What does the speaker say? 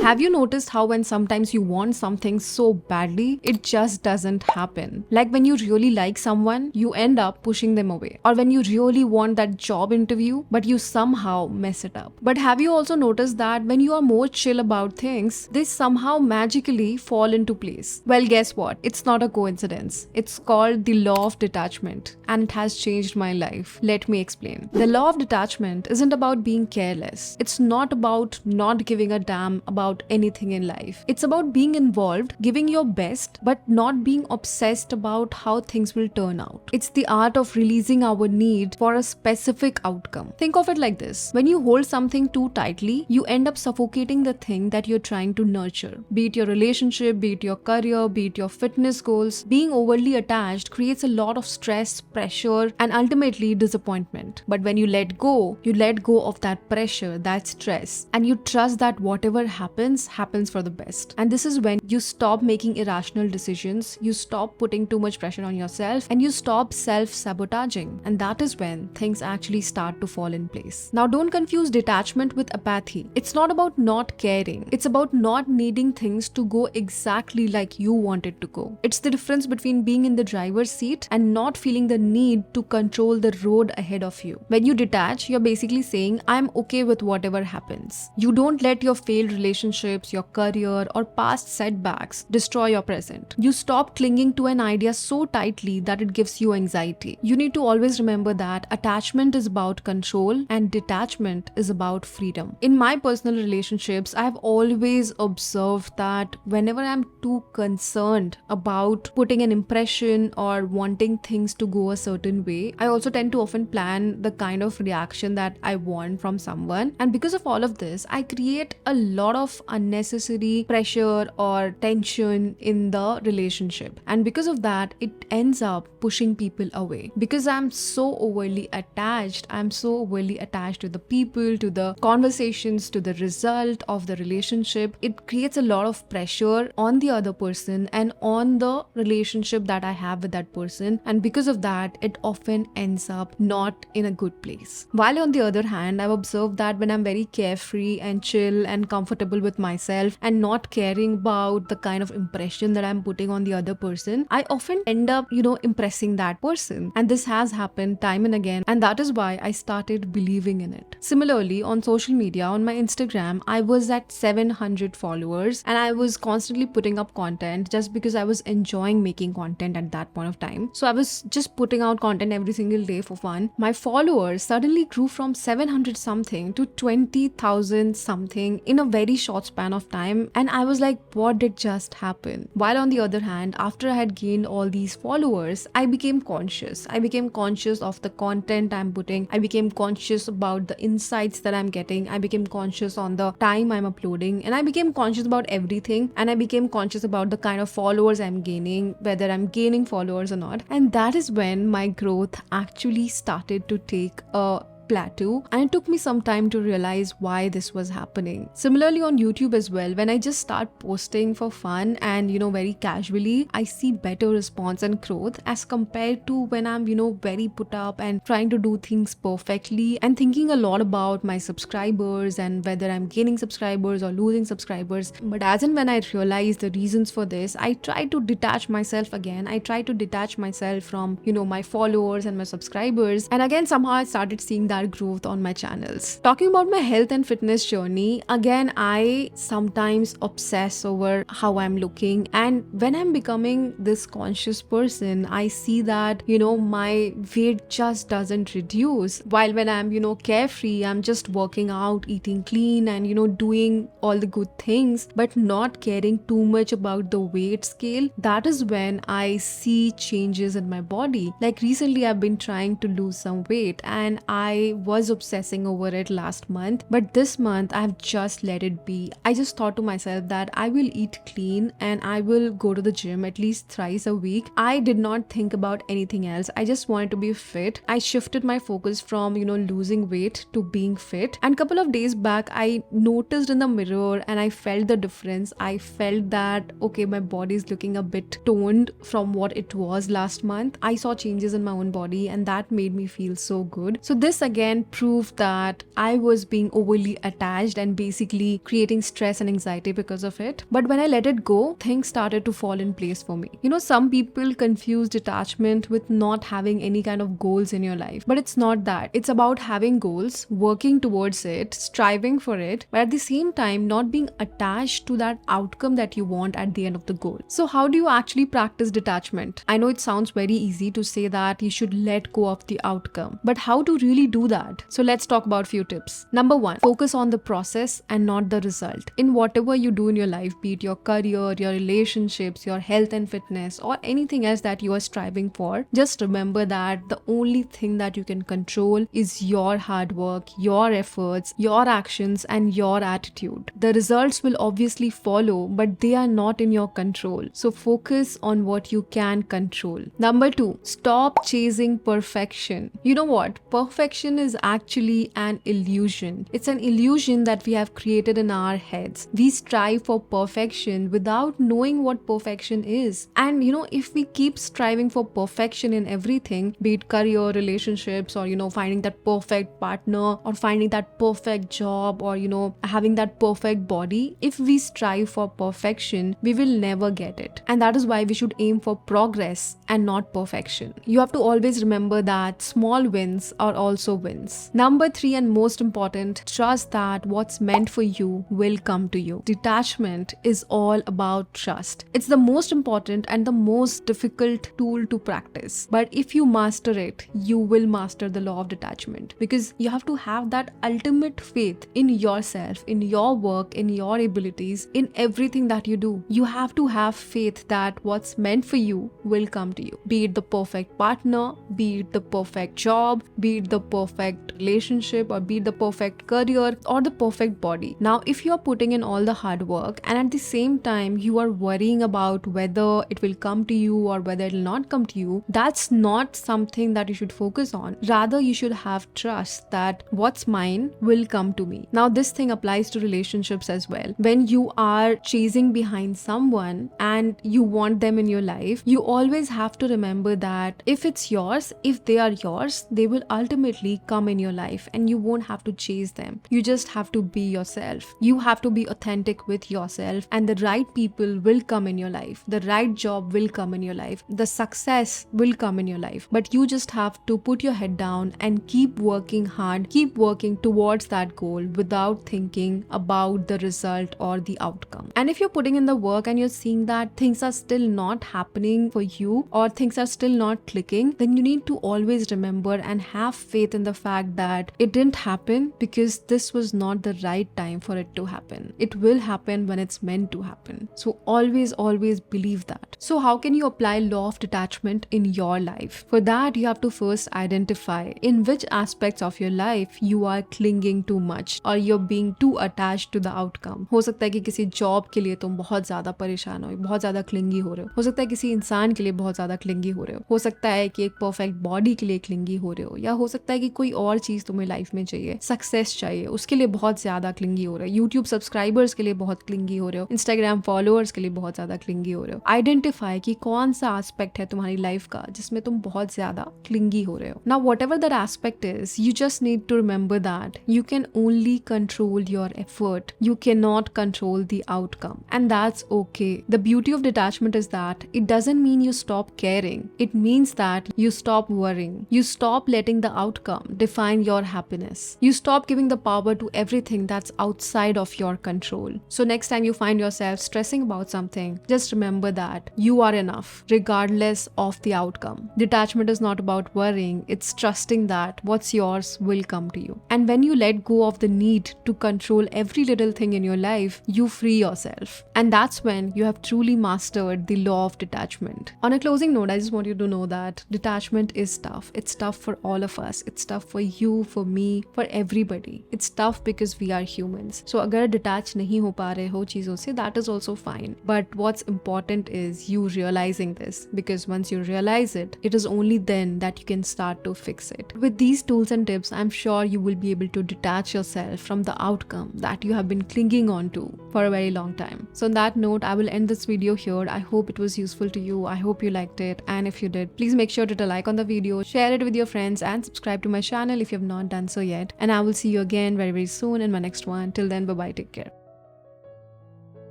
Have you noticed how when sometimes you want something so badly, it just doesn't happen? Like when you really like someone, you end up pushing them away. Or when you really want that job interview, but you somehow mess it up. But have you also noticed that when you are more chill about things, they somehow magically fall into place? Well, guess what? It's not a coincidence. It's called the law of detachment, and it has changed my life. Let me explain. The law of detachment isn't about being careless. It's not about not giving a damn about anything in life. It's about being involved, giving your best, but not being obsessed about how things will turn out. It's the art of releasing our need for a specific outcome. Think of it like this. When you hold something too tightly, you end up suffocating the thing that you're trying to nurture. Be it your relationship, be it your career, be it your fitness goals. Being overly attached creates a lot of stress, pressure, and ultimately disappointment. But when you let go of that pressure, that stress, and you trust that whatever happens for the best. And this is when you stop making irrational decisions, you stop putting too much pressure on yourself, and you stop self-sabotaging. And that is when things actually start to fall in place. Now, don't confuse detachment with apathy. It's not about not caring. It's about not needing things to go exactly like you want it to go. It's the difference between being in the driver's seat and not feeling the need to control the road ahead of you. When you detach, you're basically saying, I'm okay with whatever happens. You don't let your failed relationships, your career, or past setbacks destroy your present. You stop clinging to an idea so tightly that it gives you anxiety. You need to always remember that attachment is about control and detachment is about freedom. In my personal relationships, I've always observed that whenever I'm too concerned about putting an impression or wanting things to go a certain way, I also tend to often plan the kind of reaction that I want from someone. And because of all of this, I create a lot of unnecessary pressure or tension in the relationship. And because of that, it ends up pushing people away. Because I'm so overly attached to the people, to the conversations, to the result of the relationship, it creates a lot of pressure on the other person and on the relationship that I have with that person. And because of that, it often ends up not in a good place. While on the other hand, I've observed that when I'm very carefree and chill and comfortable with myself and not caring about the kind of impression that I'm putting on the other person, I often end up, impressing that person. And this has happened time and again. And that is why I started believing in it. Similarly, on social media, on my Instagram, I was at 700 followers and I was constantly putting up content just because I was enjoying making content at that point of time. So I was just putting out content every single day for fun. My followers suddenly grew from 700 something to 20,000 something in a very short span of time. And I was like, what did just happen? While on the other hand, after I had gained all these followers, I became conscious. I became conscious of the content I'm putting. I became conscious about the insights that I'm getting. I became conscious on the time I'm uploading. And I became conscious about everything. And I became conscious about the kind of followers I'm gaining, whether I'm gaining followers or not. And that is when my growth actually started to take a plateau, and it took me some time to realize why this was happening. Similarly on YouTube as well, when I just start posting for fun and very casually, I see better response and growth as compared to when I'm very put up and trying to do things perfectly and thinking a lot about my subscribers and whether I'm gaining subscribers or losing subscribers. But as and when I realized the reasons for this, I try to detach myself again. I try to detach myself from my followers and my subscribers, and again somehow I started seeing that growth on my channels. Talking about my health and fitness journey, again I sometimes obsess over how I'm looking, and when I'm becoming this conscious person, I see that my weight just doesn't reduce. While when I'm carefree, I'm just working out, eating clean, and doing all the good things, but not caring too much about the weight scale, that is when I see changes in my body. Like recently I've been trying to lose some weight and I was obsessing over it last month, but this month I've just let it be. I just thought to myself that I will eat clean and I will go to the gym at least thrice a week. I did not think about anything else. I just wanted to be fit. I shifted my focus from losing weight to being fit. And a couple of days back I noticed in the mirror and I felt the difference. I felt that okay, my body is looking a bit toned from what it was last month. I saw changes in my own body and that made me feel so good. So this again again proved that I was being overly attached and basically creating stress and anxiety because of it. But when I let it go, things started to fall in place for me. You know, some people confuse detachment with not having any kind of goals in your life, but it's not that. It's about having goals, working towards it, striving for it, but at the same time not being attached to that outcome that you want at the end of the goal. So how do you actually practice detachment? I know it sounds very easy to say that you should let go of the outcome, but how to really do that? So let's talk about few tips. Number one, focus on the process and not the result. In whatever you do in your life, be it your career, your relationships, your health and fitness, or anything else that you are striving for, just remember that the only thing that you can control is your hard work, your efforts, your actions, and your attitude. The results will obviously follow, but they are not in your control. So focus on what you can control. Number two, stop chasing perfection. You know what? Perfection is actually an illusion. It's an illusion that we have created in our heads. We strive for perfection without knowing what perfection is. And you know, if we keep striving for perfection in everything, be it career, relationships, or finding that perfect partner, or finding that perfect job, or having that perfect body, if we strive for perfection, we will never get it. And that is why we should aim for progress and not perfection. You have to always remember that small wins are also wins. Number three, and most important, trust that what's meant for you will come to you. Detachment is all about trust. It's the most important and the most difficult tool to practice. But if you master it, you will master the law of detachment, because you have to have that ultimate faith in yourself, in your work, in your abilities, in everything that you do. You have to have faith that what's meant for you will come to you. Be it the perfect partner, be it the perfect job, be it the perfect relationship, or be it the perfect career, or the perfect body. Now, if you are putting in all the hard work and at the same time you are worrying about whether it will come to you or whether it will not come to you, that's not something that you should focus on. Rather, you should have trust that what's mine will come to me. Now, this thing applies to relationships as well. When you are chasing behind someone and you want them in your life, you always have to remember that if it's yours, if they are yours, they will ultimately come in your life and you won't have to chase them. You just have to be yourself. You have to be authentic with yourself, and the right people will come in your life. The right job will come in your life. The success will come in your life. But you just have to put your head down and keep working hard, keep working towards that goal without thinking about the result or the outcome. And if you're putting in the work and you're seeing that things are still not happening for you, or things are still not clicking, then you need to always remember and have faith in the fact that it didn't happen because this was not the right time for it to happen. It will happen when it's meant to happen. So always believe that. So how can you apply law of detachment in your life? For that, you have to first identify in which aspects of your life you are clinging too much, or you're being too attached to the outcome. हो सकता है कि किसी job के लिए तुम बहुत ज्यादा परेशान हो, बहुत ज्यादा क्लिंगी हो रहे हो सकता है किसी इंसान के लिए बहुत ज्यादा क्लिंगी हो सकता है कि एक परफेक्ट बॉडी के लिए क्लिंगी हो रहे हो, या हो सकता है कि कोई और चीज तुम्हें लाइफ में चाहिए, सक्सेस चाहिए, उसके लिए बहुत ज्यादा क्लिंगी हो रहे हो, यूट्यूब सब्सक्राइबर्स के लिए बहुत क्लिंगी हो रहे हो, इंस्टाग्राम फॉलोअर्स के लिए बहुत ज्यादा क्लिंगी हो रहे हो. आइडेंटिफाई कि कौन सा एस्पेक्ट है तुम्हारी लाइफ का जिसमें तुम बहुत ज्यादा क्लिंगी हो रहे हो. Now whatever that aspect is, you just need to remember that you can only control your effort. You cannot control the outcome. And that's okay. The beauty of detachment is that it doesn't mean you stop caring. It means that you stop worrying. You stop letting the outcome define your happiness. You stop giving the power to everything that's outside of your control. So next time you find yourself stressing about something, just remember that you are enough, regardless of the outcome. Detachment is not about worrying. It's trusting that what's yours will come to you. And when you let go of the need to control every little thing in your life, you free yourself. And that's when you have truly mastered the law of detachment. On a closing note, I just want you to know that detachment is tough. It's tough for all of us. It's tough for you, for me, for everybody. It's tough because we are humans. So अगर detach नहीं हो पा रहे हो चीजों से, that is also fine. But what's important is you realizing this, because once you realize it, it is only then that you can start to fix it. With these tools and tips, I'm sure you will be able to detach yourself from the outcome that you have been clinging on to for a very long time. So on that note, I will end this video here. I hope it was useful to you. I hope you liked it. And if you did, please make sure to hit a like on the video, share it with your friends, and subscribe to my channel if you have not done so yet. And I will see you again very, very soon in my next one. Till then, bye bye. Take care.